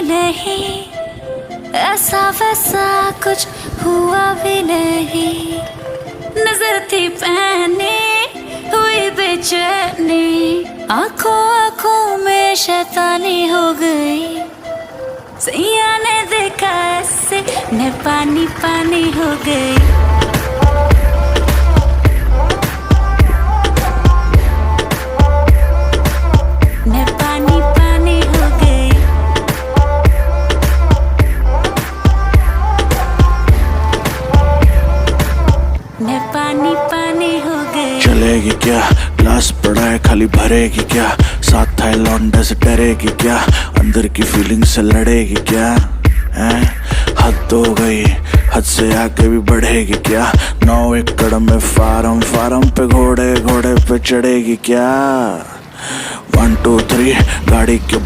भी नहीं, ऐसा वैसा कुछ हुआ भी नहीं। नजर थी पहनी हुई बेचैनी, आंखों आंखों में शैतानी हो गई। सैया ने देखा ऐसे मैं पानी पानी हो गई। पानी पानी हो गई। चलेगी क्या, ग्लास पड़ा है खाली भरेगी क्या, साथ था लौंडे से डरेगी क्या, अंदर की फीलिंग से लड़ेगी क्या, हैं? हद हो गई, हद से आगे भी बढ़ेगी क्या, 9 एकड़ में फार्म, फार्म पे घोड़े, घोड़े पे चढ़ेगी क्या। 1 2 3 गाड़ी के